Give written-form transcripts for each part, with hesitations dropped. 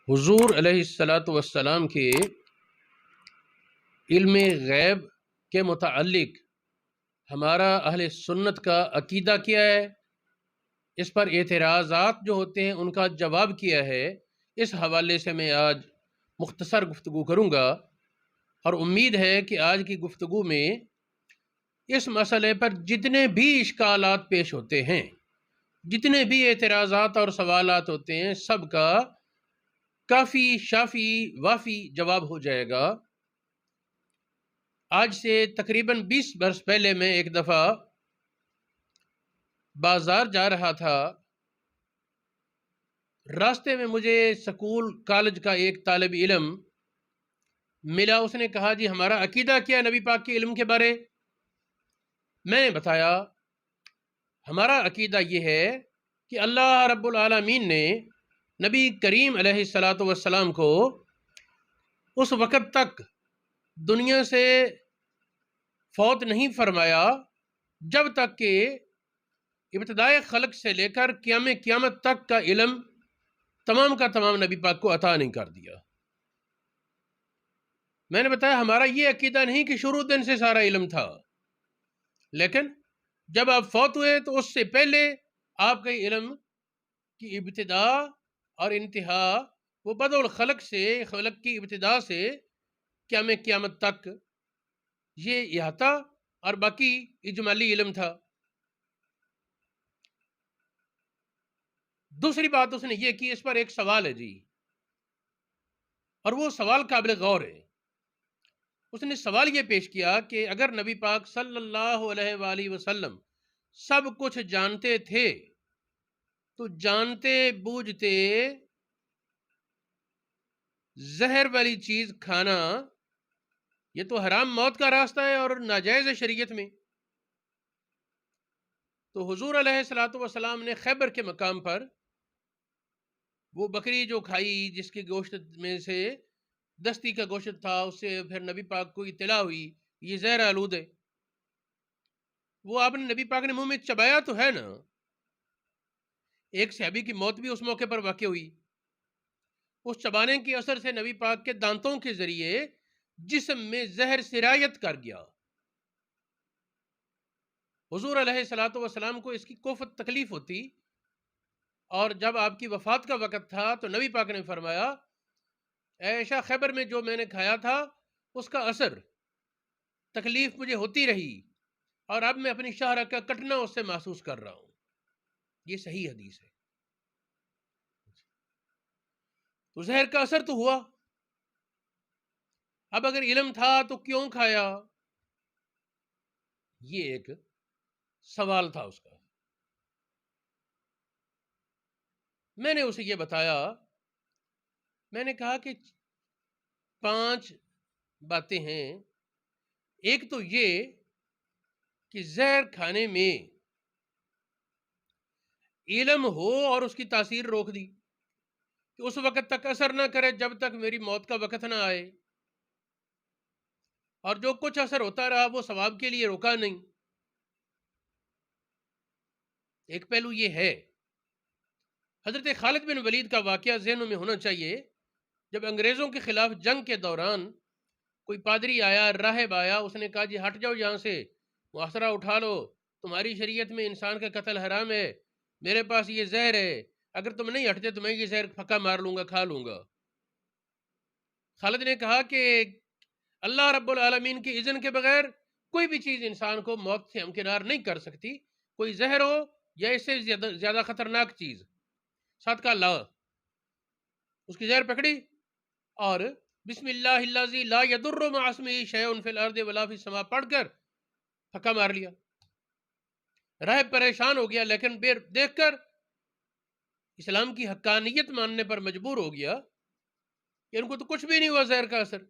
حضور علیہ الصلاۃ والسلام کے علم غیب کے متعلق ہمارا اہل سنت کا عقیدہ کیا ہے، اس پر اعتراضات جو ہوتے ہیں ان کا جواب کیا ہے، اس حوالے سے میں آج مختصر گفتگو کروں گا، اور امید ہے کہ آج کی گفتگو میں اس مسئلے پر جتنے بھی اشکالات پیش ہوتے ہیں، جتنے بھی اعتراضات اور سوالات ہوتے ہیں، سب کا کافی شافی وافی جواب ہو جائے گا۔ آج سے تقریباً 20 برس پہلے میں ایک دفعہ بازار جا رہا تھا، راستے میں مجھے سکول کالج کا ایک طالب علم ملا۔ اس نے کہا جی ہمارا عقیدہ کیا نبی پاک کے علم کے بارے؟ میں نے بتایا ہمارا عقیدہ یہ ہے کہ اللہ رب العالمین نے نبی کریم علیہ الصلاۃ والسلام کو اس وقت تک دنیا سے فوت نہیں فرمایا جب تک کہ ابتدائے خلق سے لے کر قیامت تک کا علم تمام کا تمام نبی پاک کو عطا نہیں کر دیا۔ میں نے بتایا ہمارا یہ عقیدہ نہیں کہ شروع دن سے سارا علم تھا، لیکن جب آپ فوت ہوئے تو اس سے پہلے آپ کے علم کی ابتدا اور انتہا وہ بدء الخلق سے، خلق کی ابتدا سے قیامت تک یہ احاطہ اور باقی اجمالی علم تھا۔ دوسری بات اس نے یہ کی، اس پر ایک سوال ہے جی، اور وہ سوال قابل غور ہے۔ اس نے سوال یہ پیش کیا کہ اگر نبی پاک صلی اللہ علیہ وآلہ وسلم سب کچھ جانتے تھے تو جانتے بوجھتے زہر والی چیز کھانا یہ تو حرام موت کا راستہ ہے اور ناجائز ہے شریعت میں۔ تو حضور علیہ الصلوۃ والسلام نے خیبر کے مقام پر وہ بکری جو کھائی جس کے گوشت میں سے دستی کا گوشت تھا، اس سے پھر نبی پاک کو اطلاع ہوئی یہ زہر آلود ہے۔ وہ آپ نے نبی پاک نے منہ میں چبایا تو ہے نا۔ ایک صحابی کی موت بھی اس موقع پر واقع ہوئی، اس چبانے کے اثر سے نبی پاک کے دانتوں کے ذریعے جسم میں زہر سرایت کر گیا۔ حضور علیہ الصلوۃ والسلام کو اس کی کوفت تکلیف ہوتی، اور جب آپ کی وفات کا وقت تھا تو نبی پاک نے فرمایا اے عائشہ، خیبر میں جو میں نے کھایا تھا اس کا اثر تکلیف مجھے ہوتی رہی، اور اب میں اپنی شاہراہ کا کٹنا اس سے محسوس کر رہا ہوں۔ یہ صحیح حدیث ہے۔ تو زہر کا اثر تو ہوا، اب اگر علم تھا تو کیوں کھایا؟ یہ ایک سوال تھا اس کا۔ میں نے اسے یہ بتایا، میں نے کہا کہ 5 باتیں ہیں۔ ایک تو یہ کہ زہر کھانے میں علم ہو اور اس کی تاثیر روک دی کہ اس وقت تک اثر نہ کرے جب تک میری موت کا وقت نہ آئے، اور جو کچھ اثر ہوتا رہا وہ ثواب کے لیے روکا نہیں۔ ایک پہلو یہ ہے۔ حضرت خالد بن ولید کا واقعہ ذہنوں میں ہونا چاہیے۔ جب انگریزوں کے خلاف جنگ کے دوران کوئی پادری آیا، راہب آیا، اس نے کہا جی ہٹ جاؤ یہاں سے، محاصرہ اٹھا لو، تمہاری شریعت میں انسان کا قتل حرام ہے، میرے پاس یہ زہر ہے، اگر تم نہیں ہٹتے تو میں یہ زہر پھکا مار لوں گا، کھا لوں گا۔ خالد نے کہا کہ اللہ رب العالمین کی اذن کے بغیر کوئی بھی چیز انسان کو موت سے ہمکنار نہیں کر سکتی، کوئی زہر ہو یا اس سے زیادہ خطرناک چیز۔ ساتھ کا لا، اس کی زہر پکڑی اور بسم اللہ الذی لا یضر مع اسمہ شیء فی الارض ولا فی السماء پڑھ کر پھکا مار لیا۔ راہب پریشان ہو گیا، لیکن دیکھ کر اسلام کی حقانیت ماننے پر مجبور ہو گیا کہ ان کو تو کچھ بھی نہیں ہوا زہر کا اثر۔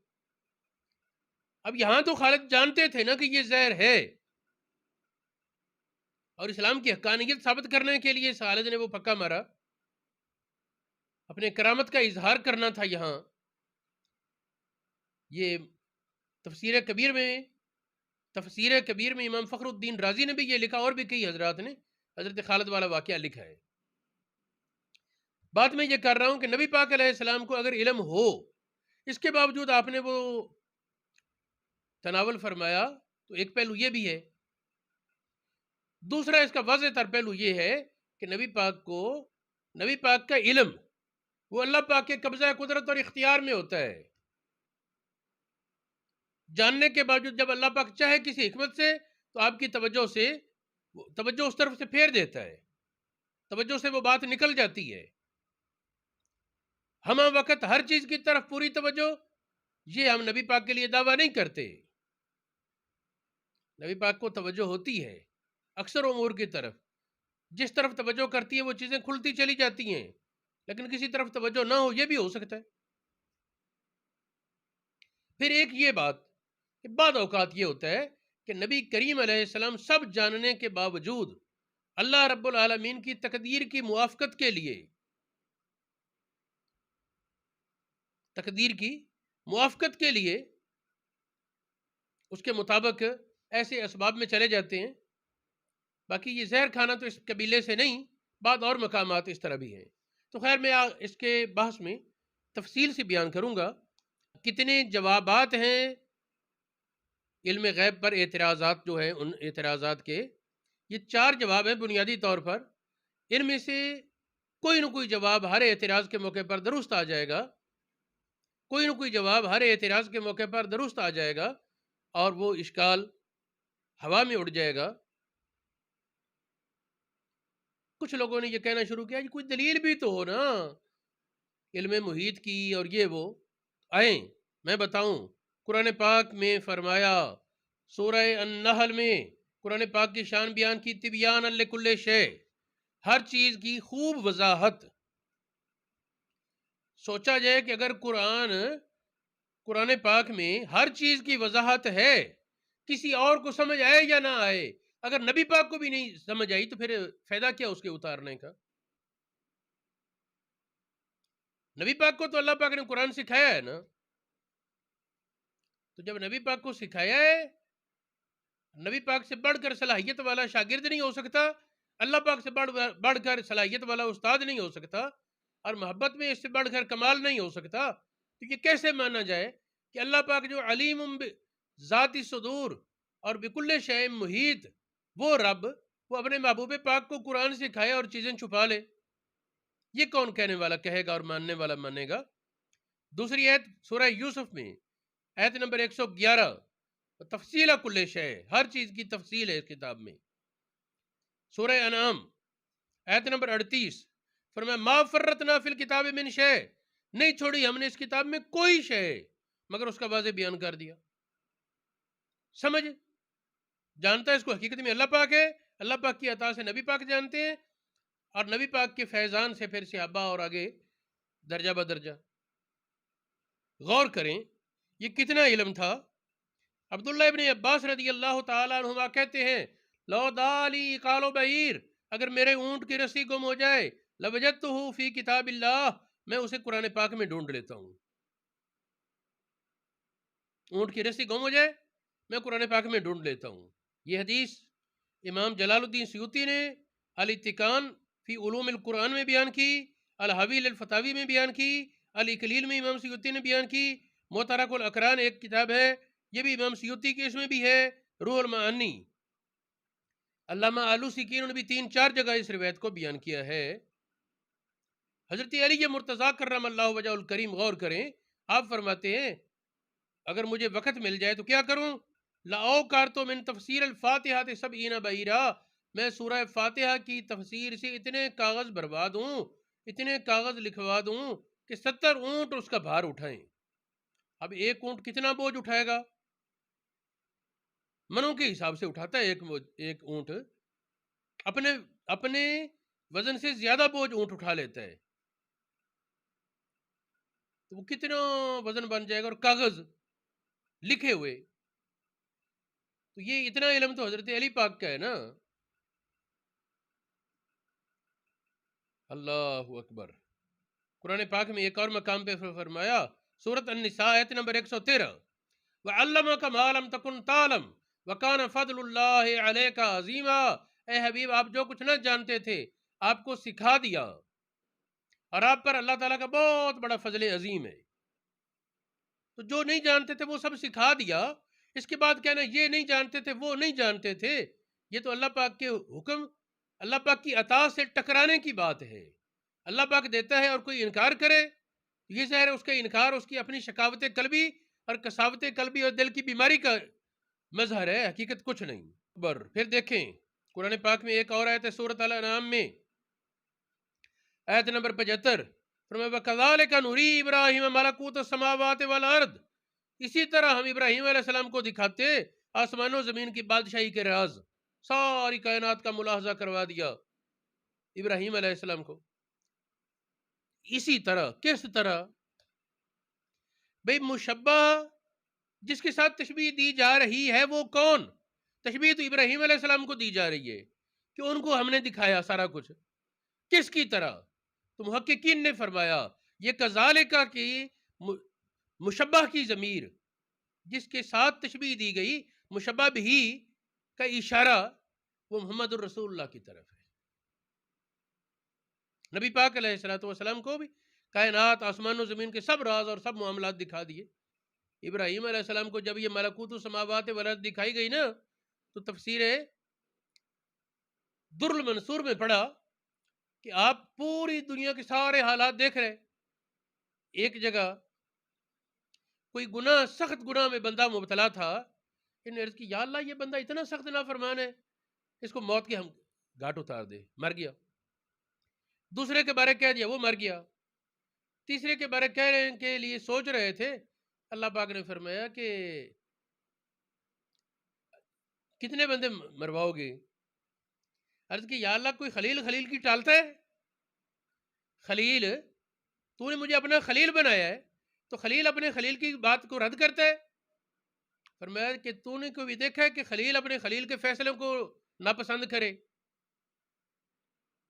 اب یہاں تو خالد جانتے تھے نا کہ یہ زہر ہے، اور اسلام کی حقانیت ثابت کرنے کے لیے خالد نے وہ پھکا مارا، اپنے کرامت کا اظہار کرنا تھا۔ یہاں یہ تفسیر کبیر میں امام فخر الدین رازی نے بھی یہ لکھا، اور بھی کئی حضرات نے حضرت خالد والا واقعہ لکھا ہے۔ بات میں یہ کر رہا ہوں کہ نبی پاک علیہ السلام کو اگر علم ہو، اس کے باوجود آپ نے وہ تناول فرمایا، تو ایک پہلو یہ بھی ہے۔ دوسرا اس کا واضح تر پہلو یہ ہے کہ نبی پاک کا علم وہ اللہ پاک کے قبضہ قدرت اور اختیار میں ہوتا ہے۔ جاننے کے باوجود جب اللہ پاک چاہے کسی حکمت سے تو آپ کی توجہ اس طرف سے پھیر دیتا ہے، توجہ سے وہ بات نکل جاتی ہے۔ ہمہ وقت ہر چیز کی طرف پوری توجہ، یہ ہم نبی پاک کے لیے دعویٰ نہیں کرتے۔ نبی پاک کو توجہ ہوتی ہے اکثر امور کی طرف، جس طرف توجہ کرتی ہے وہ چیزیں کھلتی چلی جاتی ہیں، لیکن کسی طرف توجہ نہ ہو، یہ بھی ہو سکتا ہے۔ پھر ایک یہ بات کہ بعض اوقات یہ ہوتا ہے کہ نبی کریم علیہ السلام سب جاننے کے باوجود اللہ رب العالمین کی تقدیر کی موافقت کے لیے اس کے مطابق ایسے اسباب میں چلے جاتے ہیں۔ باقی یہ زہر کھانا تو اس قبیلے سے نہیں، بعض اور مقامات اس طرح بھی ہیں۔ تو خیر میں اس کے بحث میں تفصیل سے بیان کروں گا۔ کتنے جوابات ہیں علم غیب پر اعتراضات جو ہیں، ان اعتراضات کے یہ 4 جواب ہیں بنیادی طور پر۔ ان میں سے کوئی نہ کوئی جواب ہر اعتراض کے موقع پر درست آ جائے گا، اور وہ اشکال ہوا میں اڑ جائے گا۔ کچھ لوگوں نے یہ کہنا شروع کیا کوئی دلیل بھی تو ہو نا علم محیط کی، اور یہ وہ آئیں میں بتاؤں۔ قرآن پاک میں فرمایا، سورہ النحل میں قرآن پاک کی شان بیان کی، تبیان لکل شے، ہر چیز کی خوب وضاحت۔ سوچا جائے کہ اگر قرآن پاک میں ہر چیز کی وضاحت ہے، کسی اور کو سمجھ آئے یا نہ آئے، اگر نبی پاک کو بھی نہیں سمجھ آئی تو پھر فائدہ کیا اس کے اتارنے کا؟ نبی پاک کو تو اللہ پاک نے قرآن سکھایا ہے نا، تو جب نبی پاک کو سکھایا ہے، نبی پاک سے بڑھ کر صلاحیت والا شاگرد نہیں ہو سکتا، اللہ پاک سے بڑھ کر صلاحیت والا استاد نہیں ہو سکتا، اور محبت میں اس سے بڑھ کر کمال نہیں ہو سکتا، تو یہ کیسے مانا جائے کہ اللہ پاک جو علیم ذاتی صدور اور بکل شیء محیط، وہ رب، وہ اپنے محبوب پاک کو قرآن سکھائے اور چیزیں چھپا لے؟ یہ کون کہنے والا کہے گا اور ماننے والا مانے گا؟ دوسری آیت سورہ یوسف میں آیت نمبر 111، تفصیل کل شیء، ہر چیز کی تفصیل ہے اس کتاب میں۔ سورہ انعام آیت نمبر 38 فرمایا، ما فرطنا فی الکتاب من شیء، نہیں چھوڑی ہم نے اس کتاب میں کوئی شے مگر اس کا واضح بیان کر دیا۔ سمجھ جانتا ہے اس کو حقیقت میں اللہ پاک ہے، اللہ پاک کی عطا سے نبی پاک جانتے ہیں، اور نبی پاک کے فیضان سے پھر صحابہ اور آگے درجہ بدرجہ۔ غور کریں یہ کتنا علم تھا۔ عبداللہ ابن عباس رضی اللہ تعالیٰ عنہما کہتے ہیں، لو دالی قالو بعیر، اگر میرے اونٹ کی رسی گم ہو جائے، لوجدتہ فی کتاب اللہ، میں اسے قرآن پاک میں ڈھونڈ لیتا ہوں۔ اونٹ کی رسی گم ہو جائے، میں قرآن پاک میں ڈھونڈ لیتا ہوں۔ یہ حدیث امام جلال الدین سیوطی نے الاتقان فی علوم القرآن میں بیان کی، الحوی للفتاوی میں بیان کی، الاکلیل میں امام سیوطی نے بیان کی، مترک الاقران ایک کتاب ہے، یہ بھی امام سیوطی کے اس میں بھی ہے، روح المعانی۔ علامہ آلوسی نے بھی 3-4 جگہ اس روایت کو بیان کیا ہے۔ حضرت علی مرتضیٰ کرم اللہ وجہ الکریم غور کریں، آپ فرماتے ہیں اگر مجھے وقت مل جائے تو کیا کروں؟ لاؤ کارتو من تفسیر الفاتحہ سبعین بعیرا، میں سورہ فاتحہ کی تفسیر سے اتنے کاغذ بھروا دوں، اتنے کاغذ لکھوا دوں کہ 70 اونٹ اس کا بھار اٹھائیں۔ اب ایک اونٹ کتنا بوجھ اٹھائے گا؟ منوں کے حساب سے اٹھاتا ہے ایک اونٹ، اپنے وزن سے زیادہ بوجھ اونٹ اٹھا لیتا ہے، تو وہ کتنا وزن بن جائے گا، اور کاغذ لکھے ہوئے۔ تو یہ اتنا علم تو حضرت علی پاک کا ہے نا۔ اللہ اکبر۔ قرآن پاک میں ایک اور مقام پہ فرمایا، سورۃ النساء آیت نمبر 113، وَعَلَّمَكَ مَا لَمْ تَكُنْ تَعْلَمْ وَكَانَ فَضْلُ اللَّهِ عَلَيْكَ عَظِيمًا، اے حبیب آپ جو کچھ نہ جانتے تھے آپ کو سکھا دیا، اور آپ پر اللہ تعالیٰ کا بہت بڑا فضل عظیم ہے. تو جو نہیں جانتے تھے وہ سب سکھا دیا. اس کے بعد کہنا یہ نہیں جانتے تھے وہ نہیں جانتے تھے، یہ تو اللہ پاک کے حکم، اللہ پاک کی عطا سے ٹکرانے کی بات ہے. اللہ پاک دیتا ہے اور کوئی انکار کرے، یہ ظاہر ہے اس کا انکار اس کی اپنی شکاوت قلبی اور کساوت قلبی اور دل کی بیماری کا مظہر ہے، حقیقت کچھ نہیں. پھر دیکھیں قرآن پاک میں ایک اور آیت ہے سورۃ الانعام میں آیت نمبر 75، فرمایا وَكَذَلِكَ نُرِي إِبْرَاهِيمَ مَلَكُوتَ السَّمَاوَاتِ وَالْأَرْضِ، اسی طرح ہم ابراہیم علیہ السلام کو دکھاتے آسمان و زمین کی بادشاہی کے راز، ساری کائنات کا ملاحظہ کروا دیا ابراہیم علیہ السلام کو. اسی طرح کس طرح؟ بھئی مشبہ جس کے ساتھ تشبیہ دی جا رہی ہے وہ کون؟ تشبیہ تو ابراہیم علیہ السلام کو دی جا رہی ہے کہ ان کو ہم نے دکھایا سارا کچھ. کس کی طرح؟ تو محققین نے فرمایا یہ کذالکہ کی مشبہ کی ضمیر جس کے ساتھ تشبیہ دی گئی، مشبہ بھی کا اشارہ وہ محمد الرسول اللہ کی طرف ہے. نبی پاک علیہ السلام کو بھی کائنات آسمان و زمین کے سب راز اور سب معاملات دکھا دیے. ابراہیم علیہ السلام کو جب یہ ملکوت السماوات والارض دکھائی گئی نا تو تفسیر در المنصور میں پڑھا کہ آپ پوری دنیا کے سارے حالات دیکھ رہے، ایک جگہ کوئی گناہ سخت گناہ میں بندہ مبتلا تھا، انہوں نے عرض کی یا اللہ یہ بندہ اتنا سخت نافرمان ہے، اس کو موت کے ہم گھاٹ اتار دے. مر گیا. دوسرے کے بارے کہہ دیا، وہ مر گیا. تیسرے کے بارے کہنے کے لیے سوچ رہے تھے، اللہ پاک نے فرمایا کہ کتنے بندے مرواؤ گے؟ عرض کی یا اللہ کوئی خلیل کی ٹالتا ہے؟ خلیل تو نے مجھے اپنا خلیل بنایا ہے تو خلیل اپنے خلیل کی بات کو رد کرتا ہے؟ فرمایا کہ تو نے کبھی دیکھا ہے کہ خلیل اپنے خلیل کے فیصلوں کو ناپسند کرے؟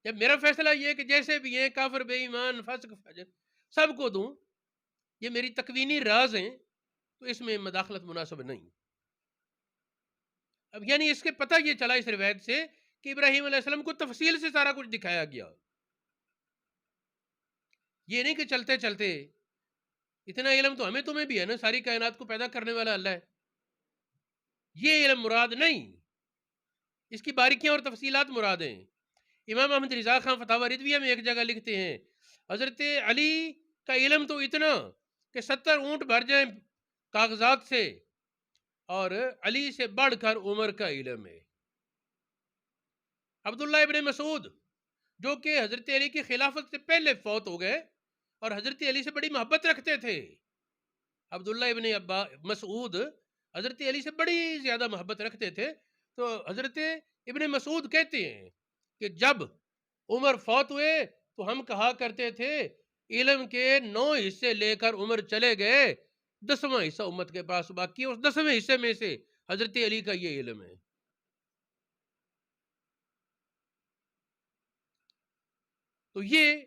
جب میرا فیصلہ یہ ہے کہ جیسے بھی ہیں کافر بے ایمان فاسق فاجر سب کو دوں، یہ میری تکوینی راز ہیں، تو اس میں مداخلت مناسب نہیں. اب یعنی اس کے پتہ یہ چلا اس روایت سے کہ ابراہیم علیہ السلام کو تفصیل سے سارا کچھ دکھایا گیا. یہ نہیں کہ چلتے چلتے، اتنا علم تو ہمیں تمہیں بھی ہے نا، ساری کائنات کو پیدا کرنے والا اللہ ہے، یہ علم مراد نہیں، اس کی باریکیاں اور تفصیلات مراد ہیں. امام احمد رضا خان فتاوی رضویہ میں ایک جگہ لکھتے ہیں حضرت علی کا علم تو اتنا کہ 70 اونٹ بھر جائیں کاغذات سے، اور علی سے بڑھ کر عمر کا علم ہے. عبداللہ ابن مسعود جو کہ حضرت علی کی خلافت سے پہلے فوت ہو گئے اور حضرت علی سے بڑی محبت رکھتے تھے، عبداللہ ابن مسعود حضرت علی سے بڑی زیادہ محبت رکھتے تھے. تو حضرت ابن مسعود کہتے ہیں کہ جب عمر فوت ہوئے تو ہم کہا کرتے تھے علم کے 9 حصے لے کر عمر چلے گئے، 10واں حصہ امت کے پاس باقی ہے، اس 10ویں حصے میں سے حضرت علی کا یہ علم ہے. تو یہ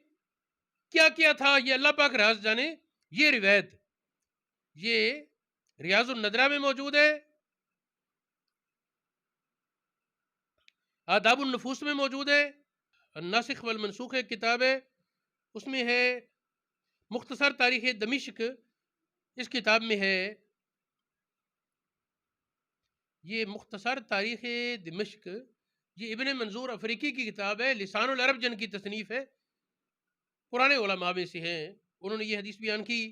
کیا کیا تھا یہ اللہ پاک راز جانے. یہ روایت یہ ریاض الندرہ میں موجود ہے، آداب النفوس میں موجود ہے، الناسخ والمنسوخ ایک کتاب ہے اس میں ہے، مختصر تاریخ دمشق اس کتاب میں ہے، یہ مختصر تاریخ دمشق یہ ابن منظور افریقی کی کتاب ہے، لسان العرب جن کی تصنیف ہے، پرانے علماء میں سے ہیں، انہوں نے یہ حدیث بیان کی.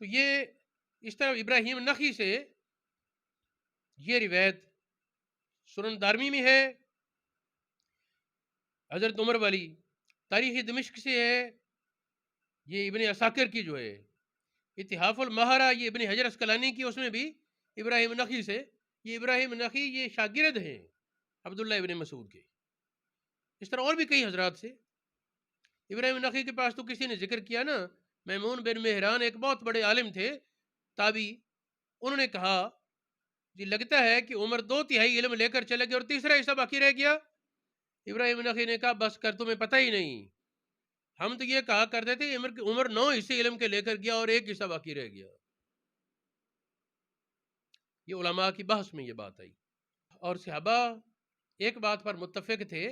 تو یہ اس طرح ابراہیم نخعی سے یہ روایت سنن دارمی میں ہے، حضرت عمر والی تاریخ دمشق سے ہے، یہ ابن عساکر کی جو ہے اتحاف المہرہ یہ ابن حجر اسقلانی کی اس میں بھی ابراہیم نخعی سے. یہ ابراہیم نخعی یہ شاگرد ہیں عبداللہ ابن مسعود کے. اس طرح اور بھی کئی حضرات سے. ابراہیم نخعی کے پاس تو کسی نے ذکر کیا نا، میمون بن مہران ایک بہت بڑے عالم تھے تابعی، انہوں نے کہا جی لگتا ہے کہ عمر 2/3 علم لے کر چلے گئے اور تیسرا حصہ باقی رہ گیا. ابراہیم نخعی نے کہا بس کر، تمہیں پتہ ہی نہیں، ہم تو یہ کہا کرتے تھے عمر 9 حصے علم کے لے کر گیا اور 1 حصہ باقی رہ گیا. یہ علماء کی بحث میں یہ بات آئی. اور صحابہ ایک بات پر متفق تھے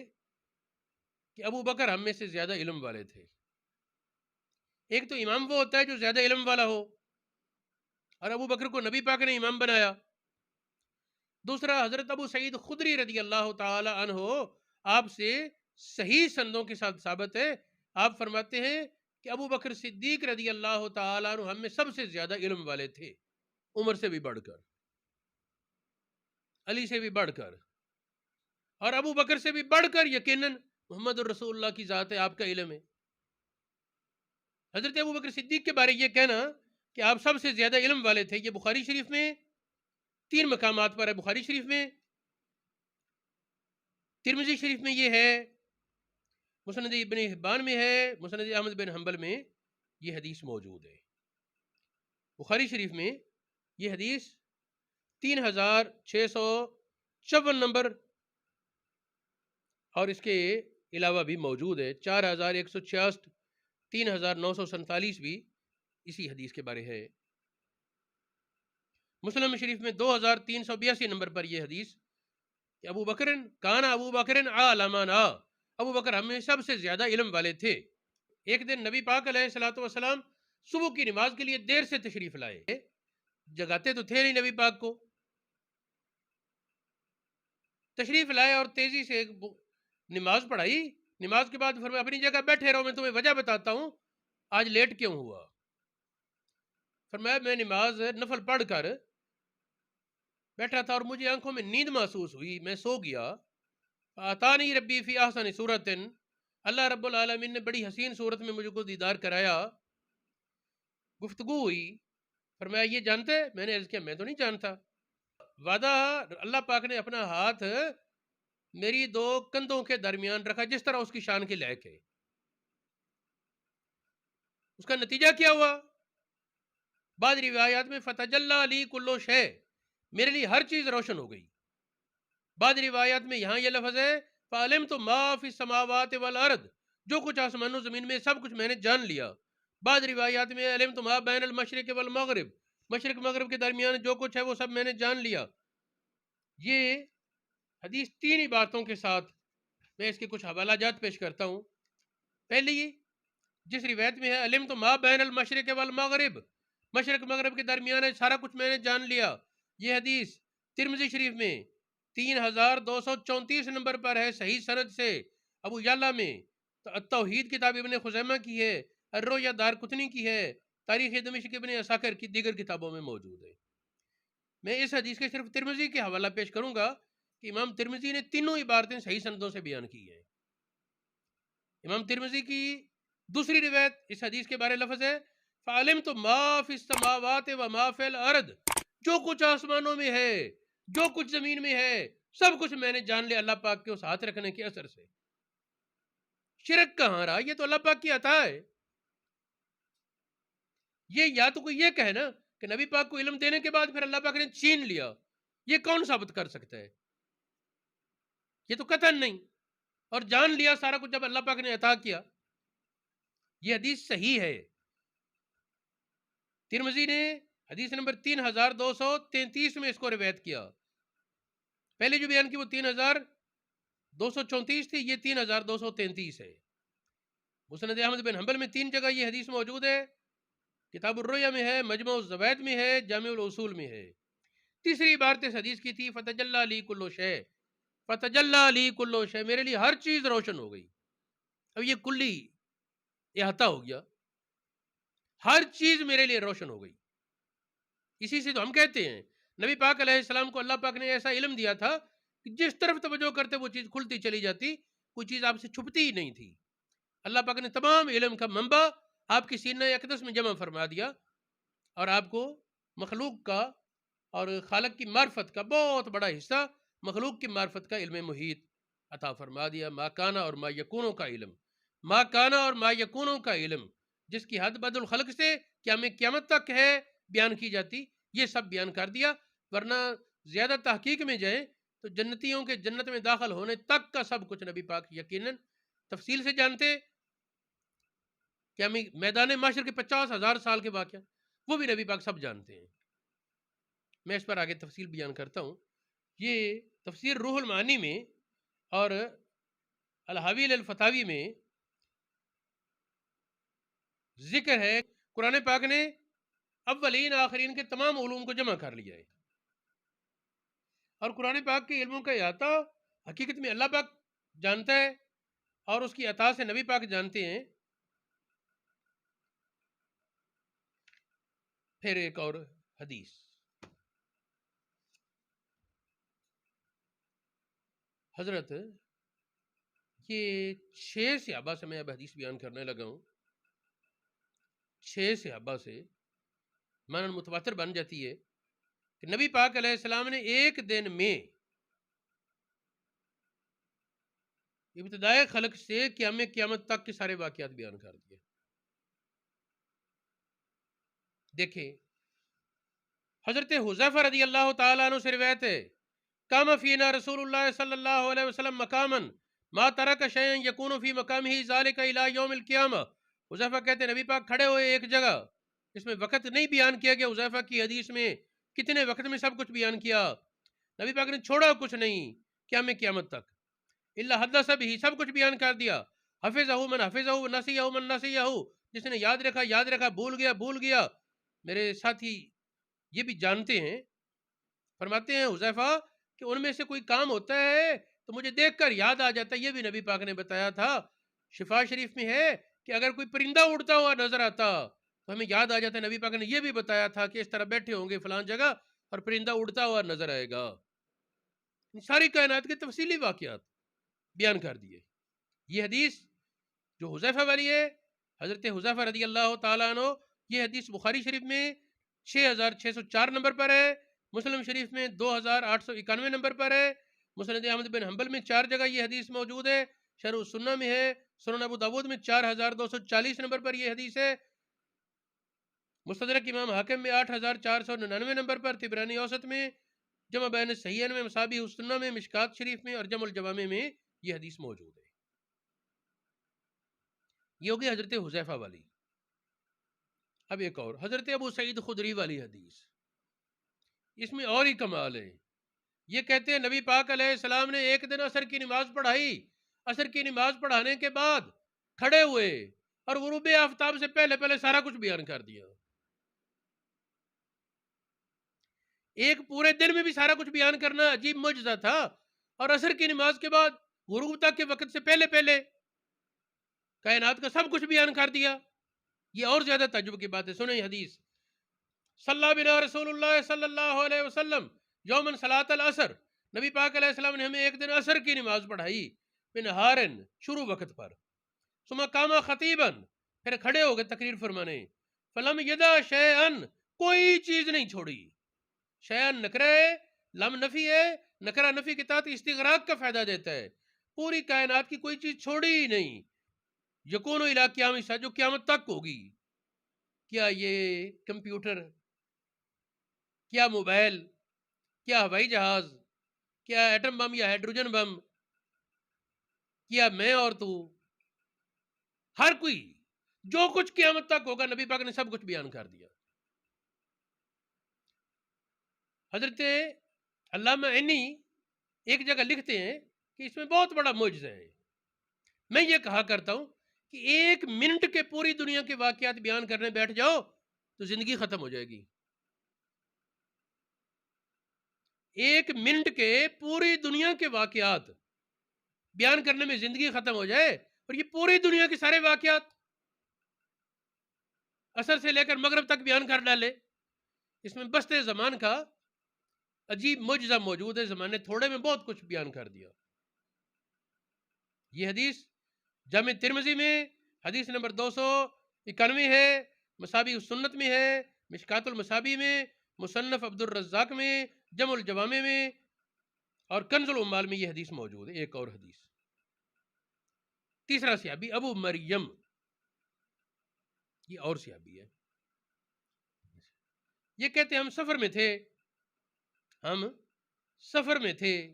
کہ ابو بکر ہم میں سے زیادہ علم والے تھے. ایک تو امام وہ ہوتا ہے جو زیادہ علم والا ہو، اور ابو بکر کو نبی پاک نے امام بنایا۔ دوسرا، حضرت ابو سعید خدری رضی اللہ تعالی عنہ آپ سے صحیح سندوں کے ساتھ ثابت ہے، آپ فرماتے ہیں کہ ابو بکر صدیق رضی اللہ تعالی عنہ ہم میں سب سے زیادہ علم والے تھے، عمر سے بھی بڑھ کر، علی سے بھی بڑھ کر، اور ابو بکر سے بھی بڑھ کر یقیناً محمد الرسول اللہ کی ذات ہے، آپ کا علم ہے۔ حضرت ابو بکر صدیق کے بارے یہ کہنا کہ آپ سب سے زیادہ علم والے تھے، یہ بخاری شریف میں 3 مقامات پر ہے۔ بخاری شریف میں، ترمذی شریف میں یہ ہے، مسند ابن حبان میں ہے، مسند احمد بن حنبل میں یہ حدیث موجود ہے۔ بخاری شریف میں یہ حدیث 3654 نمبر، اور اس کے علاوہ بھی موجود ہے 4166، 3947 بھی اسی حدیث کے بارے ہے۔ مسلم شریف میں 2382 نمبر پر یہ حدیث کہ ابو بکر عالمنا، ابو بکر ہم میں سب سے زیادہ علم والے تھے۔ ایک دن نبی پاک علیہ الصلوۃ والسلام صبح کی نماز کے لیے دیر سے تشریف لائے، جگاتے تو تھے نہیں نبی پاک کو، تشریف لائے اور تیزی سے نماز پڑھائی۔ نماز کے بعد فرمایا اپنی جگہ بیٹھے رہو، میں تمہیں وجہ بتاتا ہوں آج لیٹ کیوں ہوا۔ فرمایا میں نماز نفل پڑھ کر بیٹھا تھا اور مجھے آنکھوں میں نیند محسوس ہوئی، میں سو گیا۔ آتانی ربی فی احسن صورت، اللہ رب العالمین نے بڑی حسین صورت میں مجھے کو دیدار کرایا۔ گفتگو ہوئی، فرمایا یہ جانتے؟ میں نے عرض کیا میں تو نہیں جانتا۔ وعدہ، اللہ پاک نے اپنا ہاتھ میری 2 کندھوں کے درمیان رکھا جس طرح اس کی شان کے لائق ہے۔ اس کا نتیجہ کیا ہوا؟ بعض روایات میں فتجلی لی کلو شے، میرے لیے ہر چیز روشن ہو گئی۔ بعض روایات میں یہاں یہ لفظ ہے فعلمت ما فی السماوات والارض، جو کچھ آسمان و زمین میں سب کچھ میں نے جان لیا۔ بعض روایات میں علمت ما بین المشرق والمغرب، مشرق مغرب کے درمیان جو کچھ ہے وہ سب میں نے جان لیا۔ یہ حدیث 3 عبارتوں کے ساتھ میں اس کے کچھ حوالہ جات پیش کرتا ہوں۔ پہلی جس روایت میں ہے علمت ما بین المشرق والمغرب، مشرق مغرب کے درمیان ہے سارا کچھ میں نے جان لیا، یہ حدیث ترمذی شریف میں 3234 نمبر پر ہے صحیح سند سے۔ ابو یعلا میں توحید کتاب ابن خزیمہ کی ہے، الرؤیا دار قطنی کی ہے، تاریخ دمشق ابن عساکر کی دیگر کتابوں میں موجود ہے۔ میں اس حدیث کے صرف ترمذی کے حوالہ پیش کروں گا کہ امام ترمذی نے تینوں عبارتیں صحیح سندوں سے بیان کی ہیں۔ امام ترمذی کی دوسری روایت اس حدیث کے بارے لفظ ہے فعلمت ما فی السماوات و ما فی الارض، جو کچھ آسمانوں میں ہے جو کچھ زمین میں ہے سب کچھ میں نے جان لیا اللہ پاک کے اس ہاتھ رکھنے کے اثر سے۔ شرک کہاں رہا؟ یہ تو اللہ پاک کی عطا ہے۔ یہ یا تو کوئی یہ کہے نا کہ نبی پاک کو علم دینے کے بعد پھر اللہ پاک نے چھین لیا، یہ کون ثابت کر سکتا ہے؟ یہ تو قطعاً نہیں۔ اور جان لیا سارا کچھ جب اللہ پاک نے عطا کیا۔ یہ حدیث صحیح ہے۔ ترمذی نے حدیث نمبر 3233 میں اس کو روایت کیا۔ پہلے جو بیان کی وہ 3234 تھی، یہ 3233 ہے۔ مسند احمد بن حنبل میں 3 جگہ یہ حدیث موجود ہے، کتاب الرؤیا میں ہے، مجمع الزوائد میں ہے، جامع الاصول میں ہے۔ تیسری عبارت اس حدیث کی تھی فتجلی لی کلو شے، فتجلی لی کلو شے، میرے لیے ہر چیز روشن ہو گئی۔ اب یہ کلی احاطہ ہو گیا، ہر چیز میرے لیے روشن ہو گئی۔ اسی سے تو ہم کہتے ہیں نبی پاک علیہ السلام کو اللہ پاک نے ایسا علم دیا تھا کہ جس طرف توجہ کرتے وہ چیز کھلتی چلی جاتی، کوئی چیز آپ سے چھپتی ہی نہیں تھی۔ اللہ پاک نے تمام علم کا منبع آپ کی سینہ اقدس میں جمع فرما دیا، اور آپ کو مخلوق کا اور خالق کی معرفت کا بہت بڑا حصہ، مخلوق کی معرفت کا علم محیط عطا فرما دیا۔ ما کانا اور ما یکونوں کا علم، ما کانا اور ما یکونوں کا علم، جس کی حد بد الخلق سے قیامت تک ہے بیان کی جاتی، یہ سب بیان کر دیا۔ ورنہ زیادہ تحقیق میں جائیں تو جنتیوں کے جنت میں داخل ہونے تک کا سب کچھ نبی پاک یقیناً تفصیل سے جانتے۔ کہ ہمیں میدان معاشر کے 50,000 سال کے واقعہ وہ بھی نبی پاک سب جانتے ہیں۔ میں اس پر آگے تفصیل بیان کرتا ہوں۔ یہ تفسیر روح المعانی میں اور الحاوی الفتاوی میں ذکر ہے قرآن پاک نے اولین آخرین کے تمام علوم کو جمع کر لیا ہے، اور قرآن پاک کے علموں کا احاطہ حقیقت میں اللہ پاک جانتا ہے، اور اس کی عطا سے نبی پاک جانتے ہیں۔ پھر ایک اور حدیث، حضرت یہ 6 صحابہ سے میں اب حدیث بیان کرنے لگا ہوں، 6 صحابہ سے مانن متواتر بن جاتی ہے کہ نبی پاک علیہ السلام نے ایک دن میں ابتدائے خلق سے قیامت تک کے سارے واقعات بیان کر دیے۔ دیکھیں حضرت حذیفہ رضی اللہ تعالیٰ عنہ سے روایت ہے، قام فینا رسول اللہ صلی اللہ علیہ وسلم مقاما ما ترک شیئا یکون فی مقامہ ذالک الی یوم القیامہ۔ حذیفہ کہتے ہیں نبی پاک کھڑے ہوئے ایک جگہ، اس میں وقت نہیں بیان کیا گیا، حذیفہ کی حدیث میں کتنے وقت میں سب کچھ بیان کیا، نبی پاک نے چھوڑا کچھ نہیں قیامت تک، الا حدث بھی، سب کچھ بیان کر دیا، حفظہ من حفظہ نسیہ من نسیہ، جس نے یاد رکھا، بھول گیا۔ میرے ساتھی یہ بھی جانتے ہیں، فرماتے ہیں حذیفہ کہ ان میں سے کوئی کام ہوتا ہے تو مجھے دیکھ کر یاد آ جاتا ہے، یہ بھی نبی پاک نے بتایا تھا۔ شفا شریف میں ہے کہ اگر کوئی پرندہ اڑتا ہوا نظر آتا تو ہمیں یاد آ جاتا ہے، نبی پاک نے یہ بھی بتایا تھا کہ اس طرح بیٹھے ہوں گے فلان جگہ اور پرندہ اڑتا ہوا نظر آئے گا۔ ساری کائنات کے تفصیلی واقعات بیان کر دیے۔ یہ حدیث جو حذیفہ والی ہے، حضرت حذیفہ رضی اللہ تعالیٰ عنہ، یہ حدیث بخاری شریف میں 6604 نمبر پر ہے، مسلم شریف میں 2891 نمبر پر ہے، مسند احمد بن حنبل میں 4 جگہ یہ حدیث موجود ہے، شرح السنہ میں ہے، سنن ابو داود میں 4240 نمبر پر یہ حدیث ہے، مستدرک امام حاکم میں 8499 نمبر پر، طبرانی اوسط میں، جمع بین الصحیحین میں، مصابیح السنہ میں، مشکات شریف میں اور جمع الجوامع میں یہ حدیث موجود ہے۔ یہ ہوگی حضرت حذیفہ والی۔ اب ایک اور حضرت ابو سعید خدری والی حدیث، اس میں اور ہی کمال ہے۔ یہ کہتے ہیں نبی پاک علیہ السلام نے ایک دن عصر کی نماز پڑھائی، عصر کی نماز پڑھانے کے بعد کھڑے ہوئے اور غروب آفتاب سے پہلے سارا کچھ بیان کر دیا۔ ایک پورے دن میں بھی سارا کچھ بیان کرنا عجیب معجزہ تھا، اور عصر کی نماز کے بعد غروب تک کے وقت سے پہلے کائنات کا سب کچھ بیان کر دیا۔ یہ اور زیادہ تعجب کی بات ہے۔ سنیں حدیث، صلی بنا رسول اللہ صلی اللہ علیہ وسلم یومن صلاۃ العصر، نبی پاک علیہ السلام نے ہمیں ایک دن عصر کی نماز پڑھائی، بنہارن، شروع وقت پر، ثم قام خطیبا، پھر کھڑے ہو گئے تقریر فرمانے، فلم یدا شیئن، کوئی چیز نہیں چھوڑی، شیئن نکرہ ہے، لم نفی ہے، نکرہ نفی کے تحت استغراق کا فائدہ دیتا ہے، پوری کائنات کی کوئی چیز چھوڑی ہی نہیں، یکون الی قیام الساعہ، جو قیامت تک ہوگی، کیا یہ کمپیوٹر، کیا موبائل، کیا ہوائی جہاز، کیا ایٹم بم یا ہائیڈروجن بم، کیا میں اور تو، ہر کوئی جو کچھ قیامت تک ہوگا نبی پاک نے سب کچھ بیان کر دیا۔ حضرت علامہ عینی ایک جگہ لکھتے ہیں کہ اس میں بہت بڑا معجزہ ہے۔ میں یہ کہا کرتا ہوں کہ 1 منٹ کے پوری دنیا کے واقعات بیان کرنے بیٹھ جاؤ تو زندگی ختم ہو جائے گی۔ 1 منٹ کے پوری دنیا کے واقعات بیان کرنے میں زندگی ختم ہو جائے، اور یہ پوری دنیا کے سارے واقعات عصر سے لے کر مغرب تک بیان کر ڈالے۔ اس میں بسط زمان کا عجیب معجزہ موجود ہے، زمانے تھوڑے میں بہت کچھ بیان کر دیا۔ یہ حدیث جامع ترمذی میں حدیث نمبر 291 ہے، مصابیح السنت میں ہے، مشکات المصابیح میں، مصنف عبد الرزاق میں، جمع الجوامع میں اور کنز العمال میں یہ حدیث موجود ہے۔ ایک اور حدیث، تیسرا صحابی ابو مریم، یہ اور صحابی ہے، یہ کہتے ہم سفر میں تھے،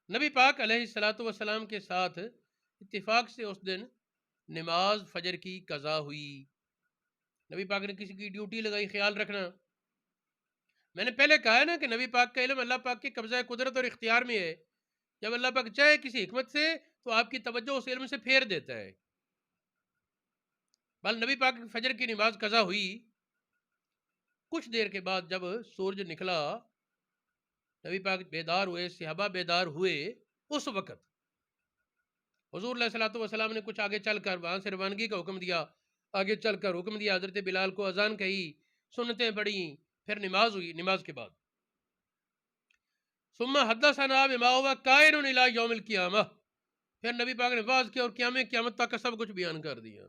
نبی پاک علیہ الصلوۃ والسلام کے ساتھ اتفاق سے اس دن نماز فجر کی قضا ہوئی۔ نبی پاک نے کسی کی ڈیوٹی لگائی، خیال رکھنا۔ میں نے پہلے کہا ہے نا کہ نبی پاک کا علم اللہ پاک کے قبضہ قدرت اور اختیار میں ہے، جب اللہ پاک چاہے کسی حکمت سے تو آپ کی توجہ اس علم سے پھیر دیتا ہے۔ بل نبی پاک فجر کی نماز قضا ہوئی، کچھ دیر کے بعد جب سورج نکلا، نبی پاک بیدار ہوئے، صحابہ بیدار ہوئے، اس وقت حضور علیہ الصلوۃ والسلام نے کچھ آگے چل کر وہاں سے روانگی کا حکم دیا، آگے چل کر حکم دیا، حضرت بلال کو اذان کہی، سنتیں پڑھیں، پھر نماز ہوئی، نماز کے بعد ثم حدثنا بما هو کائن الى یوم القیامہ، پھر نبی پاک نے واضح کیا اور قیامت تک کا سب کچھ بیان کر دیا۔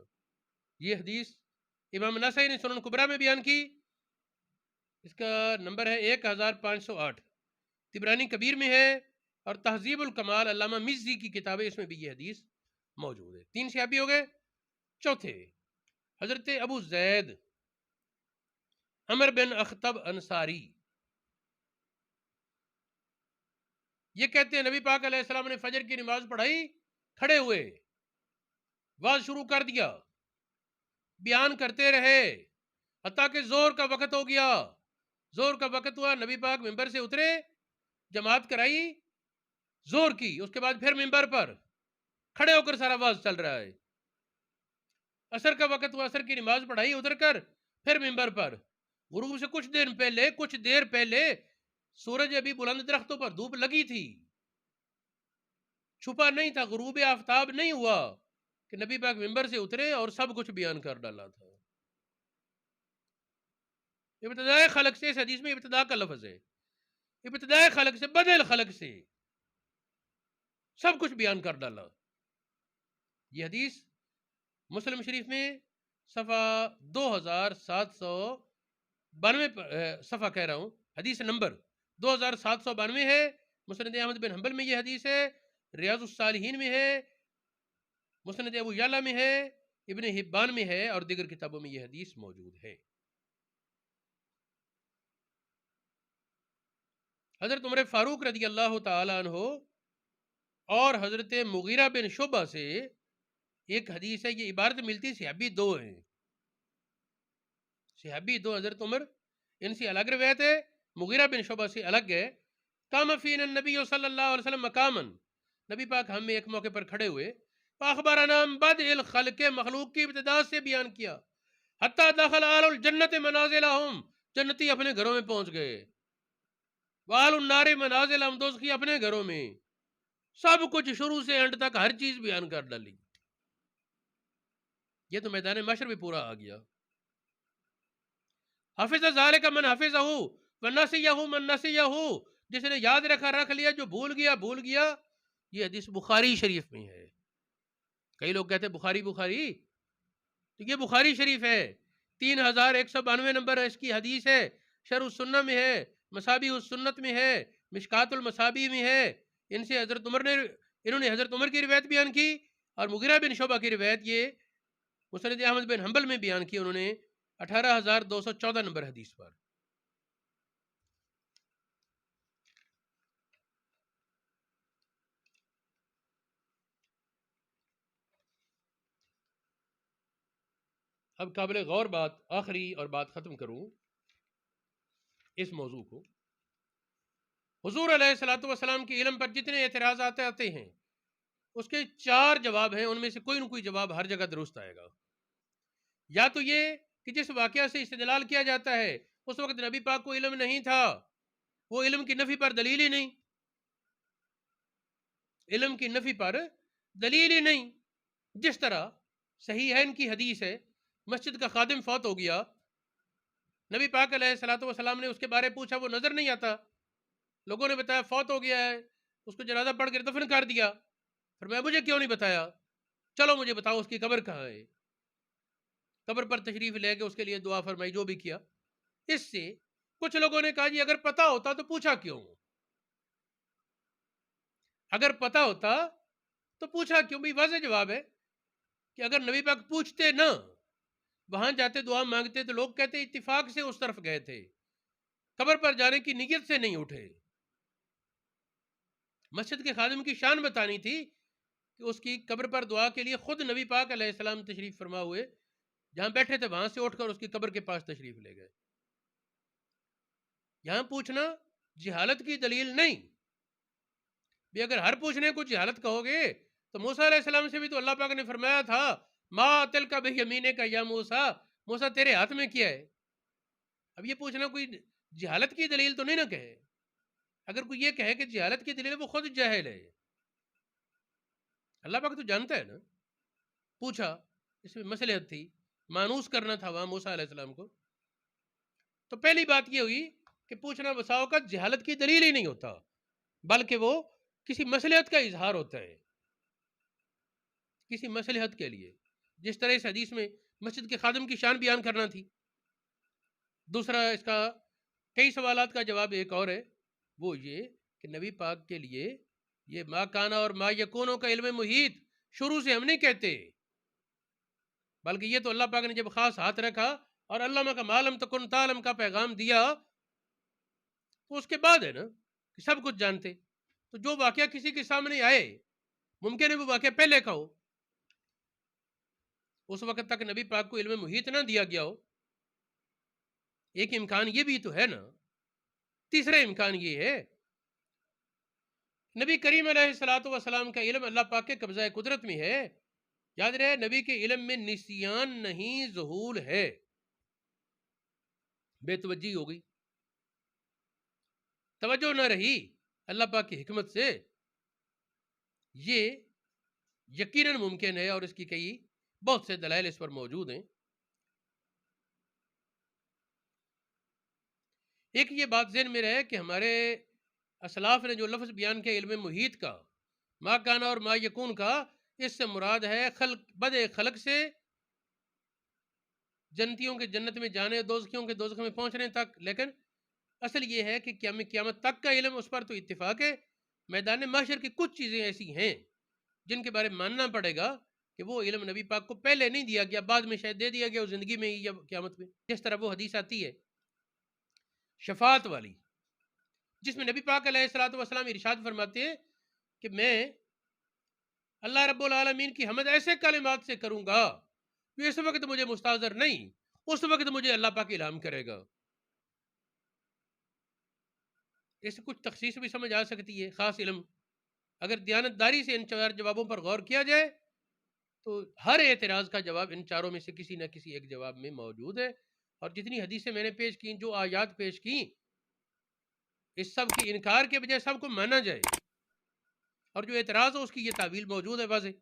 یہ حدیث امام نسائی نے سنن کبریٰ میں بیان کی، اس کا نمبر ہے 1508، طبرانی کبیر میں ہے، اور تہذیب الکمال علامہ مزی کی کتاب ہے، اس میں بھی یہ حدیث موجود ہے۔ 3 صحابی ہو گئے۔ چوتھے حضرت ابو زید عمر بن اخطب انصاری، یہ کہتے ہیں نبی پاک علیہ السلام نے فجر کی نماز پڑھائی، کھڑے ہوئے، واز شروع کر دیا، بیان کرتے رہے حتیٰ کہ زور کا وقت ہو گیا۔ زور کا وقت ہوا، نبی پاک ممبر سے اترے، جماعت کرائی، زور کی، اس کے بعد پھر ممبر پر کھڑے ہو کر سارا واز چل رہا ہے۔ عصر کا وقت ہوا، عصر کی نماز پڑھائی، اتر کر پھر ممبر پر، غروب سے کچھ دیر پہلے سورج ابھی بلند درختوں پر، دھوپ لگی تھی، چھپا نہیں تھا، غروب آفتاب نہیں ہوا کہ نبی پاک ممبر سے اترے اور سب کچھ بیان کر ڈالا تھا۔ ابتدائے خلق سے، اس حدیث میں ابتدا کا لفظ ہے، ابتدائے خلق سے، بدل خلق سے سب کچھ بیان کر ڈالا۔ یہ حدیث مسلم شریف میں صفحہ 2792 صفحہ کہہ رہا ہوں، حدیث نمبر 2792 ہے، مسند احمد بن حنبل میں یہ حدیث ہے، ریاض الصالحین میں ہے، مسند ابو یعلا میں ہے، ابن حبان میں ہے، اور دیگر کتابوں میں یہ حدیث موجود ہے۔ حضرت عمر فاروق رضی اللہ تعالی عنہ اور حضرت مغیرہ بن شعبہ سے ایک حدیث ہے، یہ عبارت ملتی، صحابی دو ہیں، صحابی دو، حضرت عمر ان سے الگ روایت ہے، مغیرہ بن شعبہ سے الگ ہے۔ قام فینا النبی صلی اللہ علیہ وسلم مقامن، نبی پاک ہم میں ایک موقع پر کھڑے ہوئے، فاخبرنا بدء الخلق، مخلوق کی ابتدا سے بیان کیا، حتی دخل اہل الجنت منازلہم، جنتی اپنے گھروں میں پہنچ گئے، واہل النار منازلہم، دوزخی اپنے گھروں میں، سب کچھ شروع سے اینڈ تک ہر چیز بیان کر ڈالی۔ یہ تو میدان محشر بھی پورا آ گیا۔ حفظ ذالک من حفظہ ونسیہ من نسیہ، جس نے یاد رکھا رکھ لیا، جو بھول گیا بھول گیا۔ یہ حدیث بخاری شریف میں ہے۔ کئی لوگ کہتے ہیں بخاری، تو یہ بخاری شریف ہے، 3192 نمبر اس کی حدیث ہے، شرح السنہ میں ہے، مصابیح السنت میں ہے، مشکات المصابیح میں ہے۔ انہوں نے حضرت عمر کی روایت بیان کی، اور مغیرہ بن شعبہ کی روایت یہ مسند احمد بن حنبل میں بیان کی، انہوں نے 18214 نمبر حدیث پر۔ اب قابل غور بات، آخری اور بات ختم کروں اس موضوع کو، حضور علیہ الصلوۃ والسلام کے علم پر جتنے اعتراضات آتے ہیں، اس کے 4 جواب ہیں، ان میں سے کوئی نہ کوئی جواب ہر جگہ درست آئے گا۔ یا تو یہ کہ جس واقعہ سے استدلال کیا جاتا ہے اس وقت نبی پاک کو علم نہیں تھا، وہ علم کی نفی پر دلیل ہی نہیں، علم کی نفی پر دلیل ہی نہیں۔ جس طرح صحیحین کی حدیث ہے، مسجد کا خادم فوت ہو گیا، نبی پاک علیہ الصلوۃ والسلام نے اس کے بارے پوچھا، وہ نظر نہیں آتا، لوگوں نے بتایا فوت ہو گیا ہے، اس کو جنازہ پڑھ کر دفن کر دیا، فرمایا مجھے کیوں نہیں بتایا، چلو مجھے بتاؤ اس کی قبر کہاں ہے، قبر پر تشریف لے کے اس کے لیے دعا فرمائی، جو بھی کیا۔ اس سے کچھ لوگوں نے کہا جی اگر پتا ہوتا تو پوچھا کیوں، اگر پتا ہوتا تو پوچھا کیوں؟ بھی واضح جواب ہے کہ اگر نبی پاک پوچھتے نہ، وہاں جاتے دعا مانگتے، تو لوگ کہتے اتفاق سے اس طرف گئے تھے، قبر پر جانے کی نیت سے نہیں اٹھے۔ مسجد کے خادم کی شان بتانی تھی کہ اس کی قبر پر دعا کے لیے خود نبی پاک علیہ السلام تشریف فرما ہوئے، جہاں بیٹھے تھے وہاں سے اٹھ کر اس کی قبر کے پاس تشریف لے گئے۔ یہاں پوچھنا جہالت کی دلیل نہیں بھی، اگر ہر پوچھنے کو جہالت کہو گے تو موسیٰ علیہ السلام سے بھی تو اللہ پاک نے فرمایا تھا ما تلک بیمینک کا یا موسیٰ، موسیٰ تیرے ہاتھ میں کیا ہے؟ اب یہ پوچھنا کوئی جہالت کی دلیل تو نہیں نہ کہے. اگر کوئی یہ کہے کہ جہالت کی دلیل، وہ خود جاہل ہے. اللہ پاک تو جانتا ہے نا. پوچھا، اس میں مصلحت تھی، مانوس کرنا تھا وہاں موسیٰ علیہ السلام کو. تو پہلی بات یہ ہوئی کہ پوچھنا بسا اوقات جہالت کی دلیل ہی نہیں ہوتا، بلکہ وہ کسی مصلحت کا اظہار ہوتا ہے، کسی مصلحت کے لیے. جس طرح اس حدیث میں مسجد کے خادم کی شان بیان کرنا تھی. دوسرا اس کا کئی سوالات کا جواب ایک اور ہے، وہ یہ کہ نبی پاک کے لیے یہ ما کانا اور ما یکونوں کا علم محیط شروع سے ہم نہیں کہتے، بلکہ یہ تو اللہ پاک نے جب خاص ہاتھ رکھا اور علامہ کا معلم تکن تعلم کا پیغام دیا تو اس کے بعد ہے نا کہ سب کچھ جانتے. تو جو واقعہ کسی کے سامنے آئے، ممکن ہے وہ واقعہ پہلے کا ہو، اس وقت تک نبی پاک کو علم محیط نہ دیا گیا ہو. ایک امکان یہ بھی تو ہے نا. تیسرا امکان یہ ہے، نبی کریم علیہ الصلوۃ والسلام کا علم اللہ پاک کے قبضہ قدرت میں ہے. یاد رہے نبی کے علم میں نسیان نہیں، ذہول ہے. بے توجہی ہو گئی، توجہ نہ رہی اللہ پاک کی حکمت سے. یہ یقیناً ممکن ہے اور اس کی کئی بہت سے دلائل اس پر موجود ہیں. ایک یہ بات ذہن میں رہے کہ ہمارے اسلاف نے جو لفظ بیان کیا علم محیط کا، ما کانا اور ما یکون کا، اس سے مراد ہے خلق، بدء خلق سے جنتیوں کے جنت میں جانے، دوزخیوں کے دوزخ میں پہنچنے تک. لیکن اصل یہ ہے کہ قیامت تک کا علم، اس پر تو اتفاق ہے. میدان محشر کی کچھ چیزیں ایسی ہیں جن کے بارے میں ماننا پڑے گا کہ وہ علم نبی پاک کو پہلے نہیں دیا گیا، بعد میں شاید دے دیا گیا، زندگی میں ہی یا قیامت میں. جس طرح وہ حدیث آتی ہے شفاعت والی، جس میں نبی پاک علیہ الصلوۃ والسلام ارشاد فرماتے ہیں کہ میں اللہ رب العالمین کی حمد ایسے کلمات سے کروں گا کہ اس وقت مجھے مستحضر نہیں، اس وقت مجھے اللہ پاک الہام کرے گا. اس سے کچھ تخصیص بھی سمجھ آ سکتی ہے، خاص علم. اگر دیانتداری سے ان چار جوابوں پر غور کیا جائے تو ہر اعتراض کا جواب ان چاروں میں سے کسی نہ کسی ایک جواب میں موجود ہے. اور جتنی حدیثیں میں نے پیش کی، جو آیات پیش کی، اس سب کی انکار کے بجائے سب کو مانا جائے، اور جو اعتراض ہو اس کی یہ تعویل موجود ہے واضح.